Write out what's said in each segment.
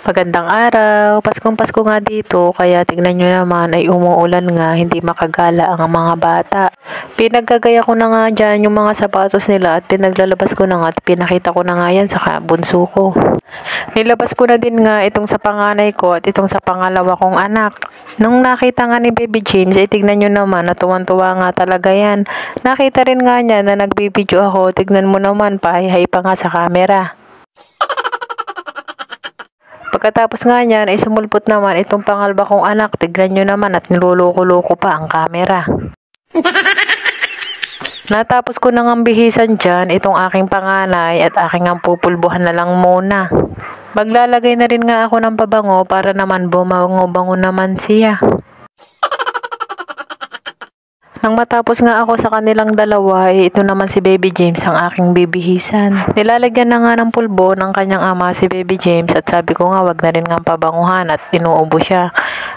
Magandang araw. Paskong Pasko nga dito, kaya tignan nyo naman ay umuulan nga, hindi makagala ang mga bata. Pinaggagaya ko na nga dyan yung mga sapatos nila at pinaglalabas ko na nga at pinakita ko na nga yan sa bunso ko. Nilabas ko na din nga itong sa panganay ko at itong sa pangalawa kong anak. Nung nakita nga ni Baby James, ay tignan nyo naman na tuwan-tuwa nga talaga yan. Nakita rin nga niya na nagbibideo ako, tignan mo naman, pahihay pa nga sa camera. Pagkatapos nga niyan ay sumulpot naman itong pangalba kong anak, tignan nyo naman at niluloko-loko pa ang camera. Natapos ko nang ambihisan dyan itong aking panganay at aking ang pupulbuhan na lang muna. Maglalagay na rin nga ako ng pabango para naman bumango-bango naman siya. Nang matapos nga ako sa kanilang dalawa, ito naman si Baby James ang aking bibihisan. Nilalagyan na nga ng pulbo ng kanyang ama si Baby James at sabi ko nga wag na rin nga pabanguhan at inuubo siya.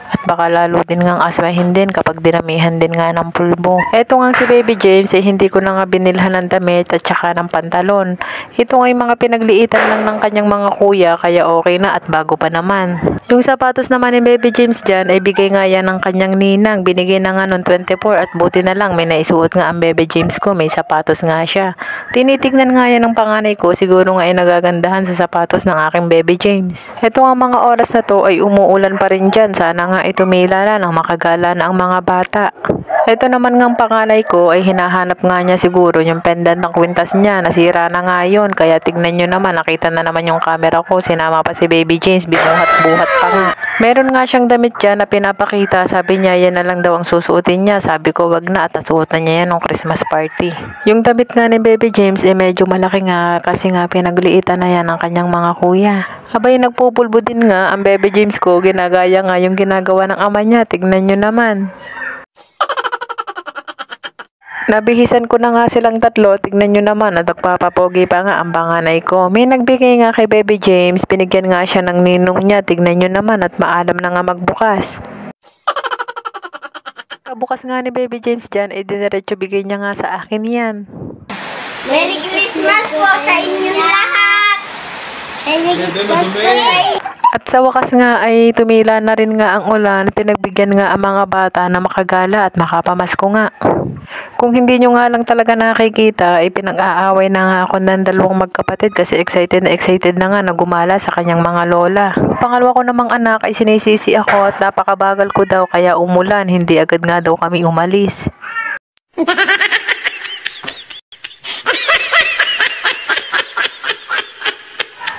At baka lalo din nga asmahin din kapag dinamihan din nga ng pulbo. Eto nga si Baby James hindi ko na nga binilhan ng damit at saka ng pantalon. Ito nga yung mga pinagliitan lang ng kanyang mga kuya kaya okay na at bago pa naman. Yung sapatos naman ni Baby James dyan ay bigay nga yan ng kanyang ninang. Binigay na nga noong 24 at buti na lang may naisuot nga ang Baby James ko, may sapatos nga siya. Tinitignan nga yan ng panganay ko, siguro nga ay nagagandahan sa sapatos ng aking Baby James. Ito nga mga oras na to ay umuulan pa rin dyan, sana nga ay tumila na nang makagala na ang mga bata. Ito naman ngang panganay ko ay hinahanap nga niya siguro yung pendant ng kwintas niya, nasira na nga yun, kaya tignan nyo naman, nakita na naman yung camera ko, sinama pa si Baby James, binuhat-buhat pa nga. Meron nga siyang damit dyan na pinapakita, sabi niya yan na lang daw ang susuotin niya, sabi ko wag na at nasuotan niya yan ng Christmas party. Yung damit nga ni Baby James ay medyo malaki nga kasi nga pinagliitan na yan ng kanyang mga kuya. Abay nagpupulbo din nga ang Baby James ko, ginagaya nga yung ginagawa ng ama niya, tignan nyo naman. Nabihisan ko na nga silang tatlo, tignan nyo naman at nagpapapogi pa nga ang panganay ko. May nagbigay nga kay Baby James, binigyan nga siya ng ninong niya, tignan nyo naman at maalam na nga magbukas. Bukas nga ni Baby James dyan, diniretso bigay niya nga sa akin yan. Merry Christmas po sa inyong lahat! Merry Christmas po! At sa wakas nga ay tumila na rin nga ang ulan, pinagbigyan nga ang mga bata na makagala at makapamasko nga. Kung hindi nyo nga lang talaga nakikita, ay pinag-aaway na nga ako ng dalawang magkapatid kasi excited na nga na gumala sa kanyang mga lola. Pangalawa ko namang anak ay sinisisi ako at napakabagal ko daw kaya umulan, hindi agad nga daw kami umalis.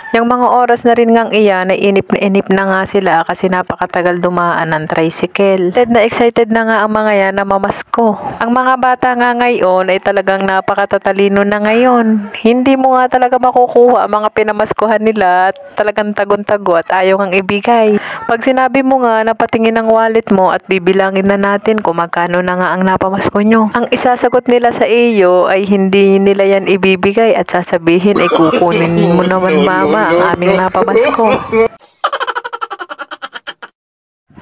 Yung mga oras na rin ngang iyan ay inip na nga sila kasi napakatagal dumaan ng tricycle. Excited na nga ang mga yan na mamasko. Ang mga bata nga ngayon ay talagang napakatatalino na ngayon. Hindi mo nga talaga makukuha ang mga pinamaskuhan nila at talagang tagon-tago at ayaw ngang ibigay. Pag sinabi mo nga na patingin ang wallet mo at bibilangin na natin kung magkano na nga ang napamasko nyo, ang isasagot nila sa iyo ay hindi nila yan ibibigay at sasabihin ay kukunin mo naman mama ang aming napamasko.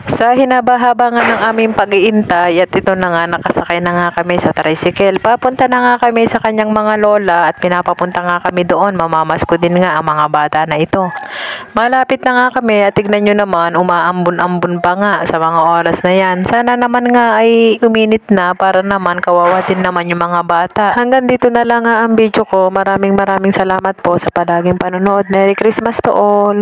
Sa hinaba-haba nga ng aming pag-iintay at ito na nga nakasakay na nga kami sa tricycle. Papunta na nga kami sa kanyang mga lola at pinapapunta nga kami doon. Mamamasko din nga ang mga bata na ito. Malapit na nga kami at tignan nyo naman umaambon-ambon pa nga sa mga oras na yan. Sana naman nga ay uminit na para naman kawawa din naman yung mga bata. Hanggang dito na lang nga ang video ko. Maraming salamat po sa palaging panonood. Merry Christmas to all!